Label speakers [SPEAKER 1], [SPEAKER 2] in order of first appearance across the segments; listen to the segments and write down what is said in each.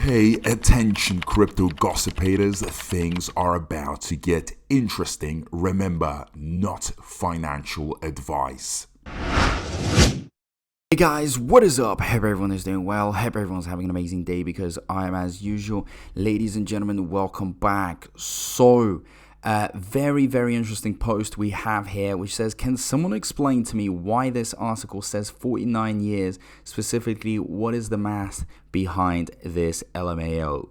[SPEAKER 1] Hey, attention crypto gossipators, things are about to get interesting. Remember, not financial advice.
[SPEAKER 2] Hey guys, what is up? Hope everyone is doing well. Hope everyone's having an amazing day because I am as usual. Ladies and gentlemen, welcome back. So, very interesting post we have here which says, can someone explain to me why this article says 49 years? Specifically, what is the math behind this LMAO?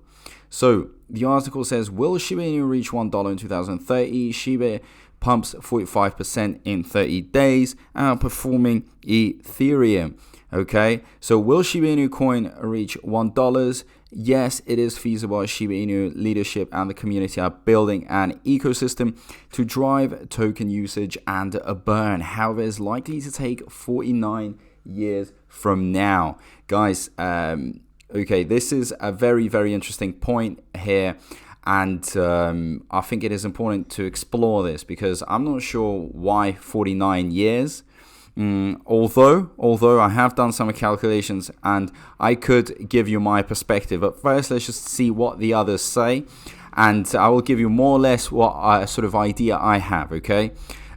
[SPEAKER 2] So, the article says, will Shiba Inu reach $1 in 2030? Shiba pumps 45% in 30 days, outperforming Ethereum. Okay, so will Shiba Inu coin reach $1? Yes, it is feasible. Shiba Inu leadership and the community are building an ecosystem to drive token usage and a burn. However, it's likely to take 49 years from now. Guys, okay, this is a very interesting point here. And I think it is important to explore this because I'm not sure why 49 years. Although I have done some calculations and I could give you my perspective. But first, let's just see what the others say. And I will give you more or less what sort of idea I have, okay?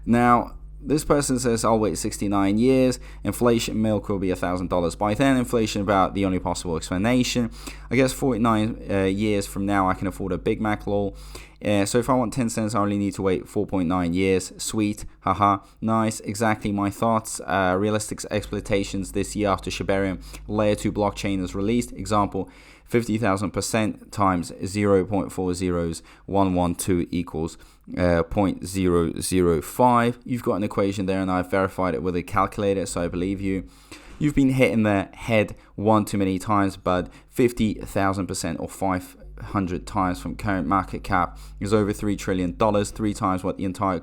[SPEAKER 2] Now, this person says, I'll wait 69 years. Inflation milk will be $1,000 by then. Inflation about the only possible explanation. I guess 49 years from now, I can afford a Big Mac, lol. So if I want 10 cents, I only need to wait 4.9 years. Sweet. Haha. Nice. Exactly my thoughts. Realistic expectations this year after Shibarium layer 2 blockchain is released. Example, 50,000% times 0.40112 equals 0.005. You've got an equation there and I've verified it with a calculator, so I believe you. You've been hit in the head one too many times, but 50,000% or 500 times from current market cap is over $3 trillion, 3 times what the entire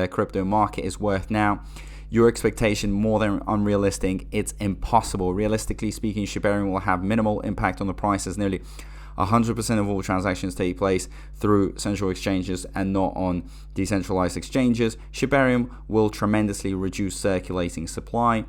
[SPEAKER 2] crypto market is worth now. Your expectation more than unrealistic. It's impossible. Realistically speaking, Shibarium will have minimal impact on the price as nearly 100% of all transactions take place through central exchanges and not on decentralized exchanges. Shibarium will tremendously reduce circulating supply.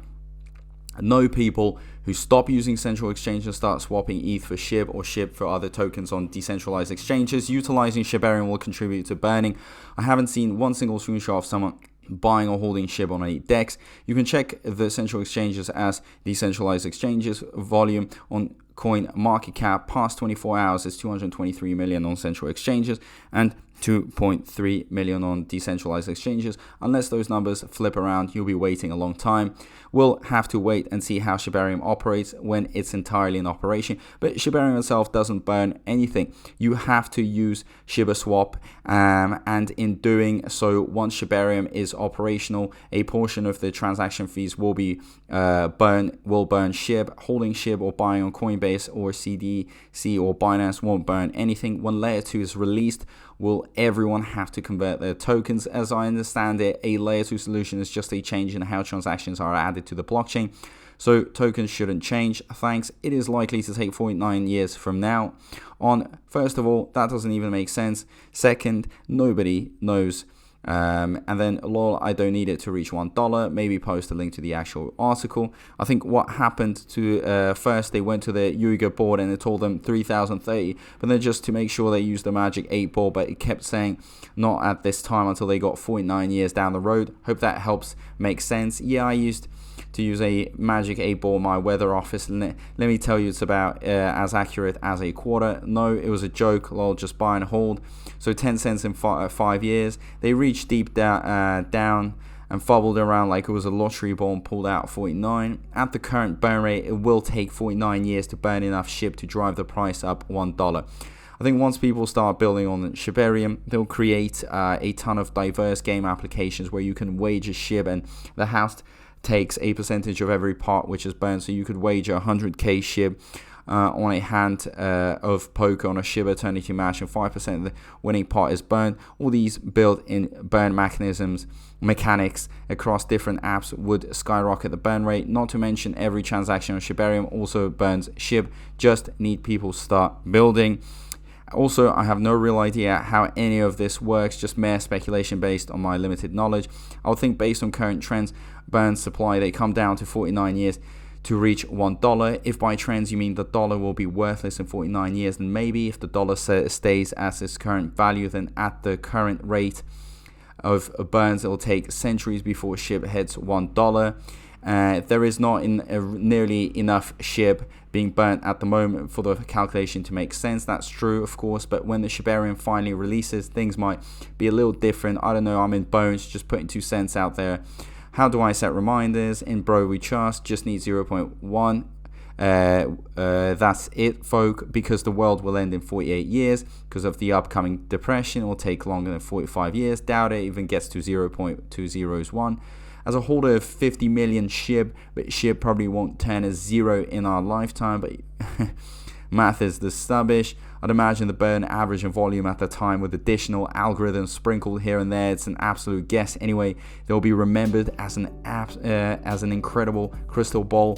[SPEAKER 2] No people who stop using central exchanges start swapping ETH for SHIB or SHIB for other tokens on decentralized exchanges. Utilizing Shibarium will contribute to burning. I haven't seen one single screenshot of someone buying or holding SHIB on any DEX. You can check the central exchanges as decentralized exchanges. Volume on coin market cap past 24 hours is 223 million on central exchanges and 2.3 million on decentralized exchanges. Unless those numbers flip around, you'll be waiting a long time. We'll have to wait and see how Shibarium operates when it's entirely in operation. But Shibarium itself doesn't burn anything. You have to use SHIBASWAP, and in doing so, once Shibarium is operational, a portion of the transaction fees will be burn SHIB. Holding SHIB or buying on Coinbase or CDC or Binance won't burn anything. When layer 2 is released, will everyone have to convert their tokens? As I understand it, a layer 2 solution is just a change in how transactions are added to the blockchain. So tokens shouldn't change. Thanks. It is likely to take 49 years from now on. First of all, that doesn't even make sense. Second, nobody knows. And then, lol, I don't need it to reach $1. Maybe post a link to the actual article. I think what happened to first they went to the Yuga board and it told them 3030, but then just to make sure they used the magic 8 ball, but it kept saying not at this time until they got 49 years down the road. Hope that helps make sense. Yeah, I used to use a magic 8 ball in my weather office. Let me tell you, it's about as accurate as a quarter. No, it was a joke. Lol, just buy and hold. So 10 cents in 5 years. They reached deep down and fumbled around like it was a lottery ball and pulled out 49. At the current burn rate, it will take 49 years to burn enough SHIB to drive the price up $1. I think once people start building on Shibarium, they'll create a ton of diverse game applications where you can wager SHIB and the house takes a percentage of every pot which is burned. So you could wager 100k SHIB on a hand of poker on a SHIB eternity match, and 5% of the winning pot is burned. All these built-in burn mechanics across different apps would skyrocket the burn rate. Not to mention every transaction on Shibarium also burns SHIB. Just need people start building. Also, I have no real idea how any of this works, just mere speculation based on my limited knowledge. I would think based on current trends, burn supply, they come down to 49 years to reach $1. If by trends you mean the dollar will be worthless in 49 years, then maybe. If the dollar stays at its current value, then at the current rate of burns, it will take centuries before SHIB hits $1. There is not nearly enough SHIB being burnt at the moment for the calculation to make sense. That's true, of course, but when the Shibarium finally releases, things might be a little different. I don't know, I'm in bones, just putting 2 cents out there. How do I set reminders? In Bro We Trust, just need 0.1. That's it, folk, because the world will end in 48 years because of the upcoming depression. It will take longer than 45 years. Doubt it even gets to 0.201. As a holder of 50 million SHIB, but SHIB probably won't turn a 0 in our lifetime, but math is the stubbish. I'd imagine the burn average and volume at the time with additional algorithms sprinkled here and there. It's an absolute guess. Anyway, they'll be remembered as an incredible crystal ball.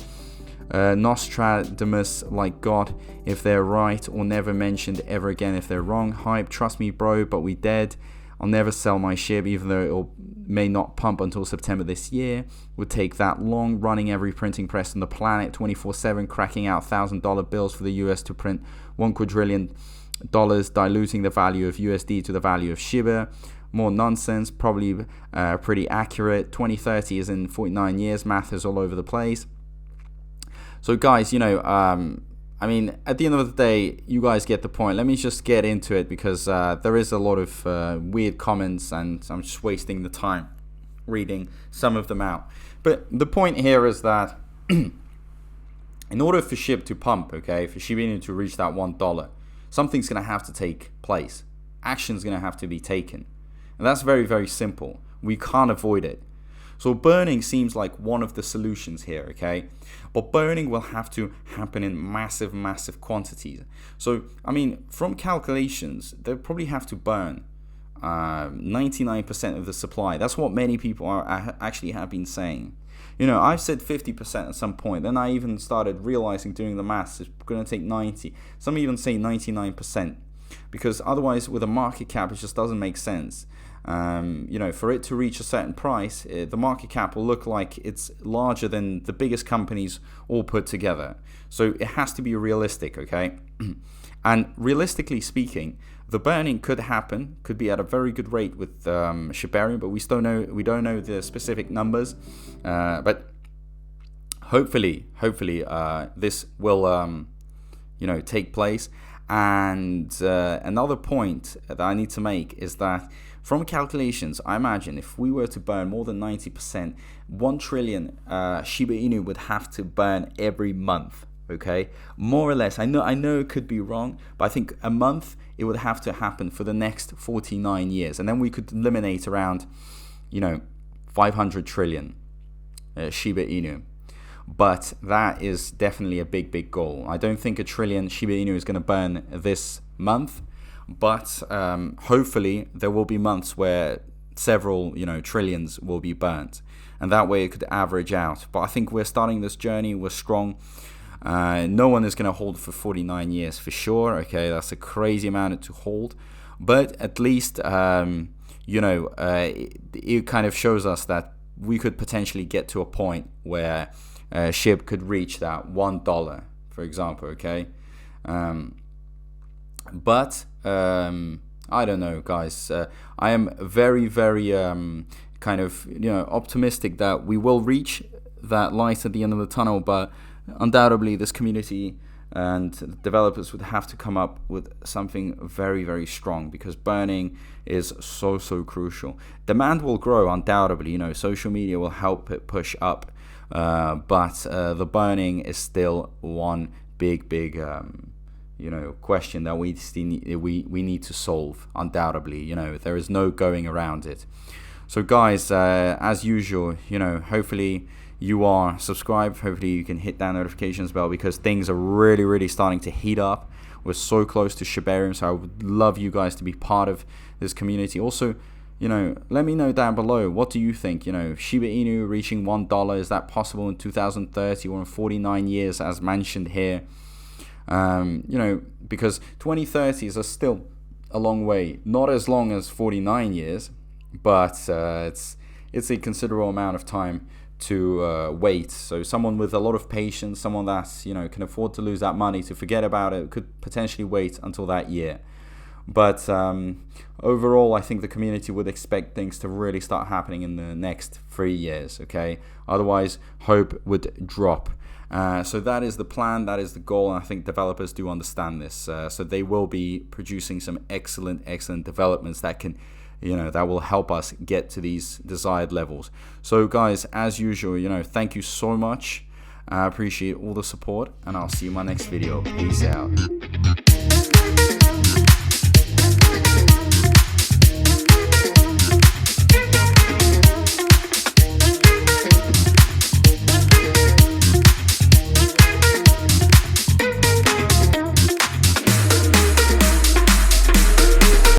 [SPEAKER 2] Nostradamus like God if they're right, or never mentioned ever again if they're wrong. Hype, trust me bro, but we dead. I'll never sell my SHIB, even though it may not pump until September this year. Would take that long, running every printing press on the planet 24/7, cracking out $1,000 bills for the US to print $1 quadrillion, diluting the value of USD to the value of Shiba. More nonsense, probably pretty accurate. 2030 is in 49 years, math is all over the place. So guys, I mean, at the end of the day, you guys get the point. Let me just get into it because there is a lot of weird comments and I'm just wasting the time reading some of them out. But the point here is that in order for SHIB to pump, okay, for Shiba Inu to reach that $1, something's going to have to take place. Action's going to have to be taken. And that's very, very simple. We can't avoid it. So burning seems like one of the solutions here, okay? But burning will have to happen in massive, massive quantities. So, I mean, from calculations, they'll probably have to burn 99% of the supply. That's what many people are actually have been saying. I've said 50% at some point. Then I even started realizing doing the maths, it's going to take 90. Some even say 99%. Because otherwise, with a market cap, it just doesn't make sense. For it to reach a certain price, the market cap will look like it's larger than the biggest companies all put together. So it has to be realistic, okay? And realistically speaking, the burning could happen, could be at a very good rate with Shibarium, but we don't know the specific numbers. But hopefully, this will take place. And another point that I need to make is that from calculations, I imagine if we were to burn more than 90%, 1 trillion Shiba Inu would have to burn every month, okay? More or less. I know it could be wrong, but I think a month, it would have to happen for the next 49 years. And then we could eliminate around, 500 trillion Shiba Inu. But that is definitely a big, big goal. I don't think 1 trillion Shiba Inu is going to burn this month. But hopefully there will be months where several trillions will be burnt, and that way it could average out. But I think we're starting this journey, we're strong. No one is going to hold for 49 years for sure. Okay, that's a crazy amount to hold, but at least it kind of shows us that we could potentially get to a point where SHIB could reach that $1, for example. Okay. But I don't know, guys. I am very, very optimistic that we will reach that light at the end of the tunnel. But undoubtedly, this community and developers would have to come up with something very, very strong because burning is so, so crucial. Demand will grow undoubtedly. Social media will help it push up, but the burning is still one big, question that we need to solve. Undoubtedly, there is no going around it. So guys, as usual, hopefully you are subscribed. Hopefully you can hit that notifications bell because things are really, really starting to heat up. We're so close to Shibarium, so I would love you guys to be part of this community. Also, let me know down below, what do you think? Shiba Inu reaching $1, is that possible in 2030 or in 49 years as mentioned here? Because 2030 is still a long way, not as long as 49 years, but it's a considerable amount of time wait. So someone with a lot of patience, someone that's, can afford to lose that money, to forget about it, could potentially wait until that year. But overall, I think the community would expect things to really start happening in the next 3 years, okay? Otherwise, hope would drop. So that is the plan, that is the goal, and I think developers do understand this. So they will be producing some excellent developments that can, that will help us get to these desired levels. So guys, as usual, thank you so much. I appreciate all the support, and I'll see you in my next video. Peace out.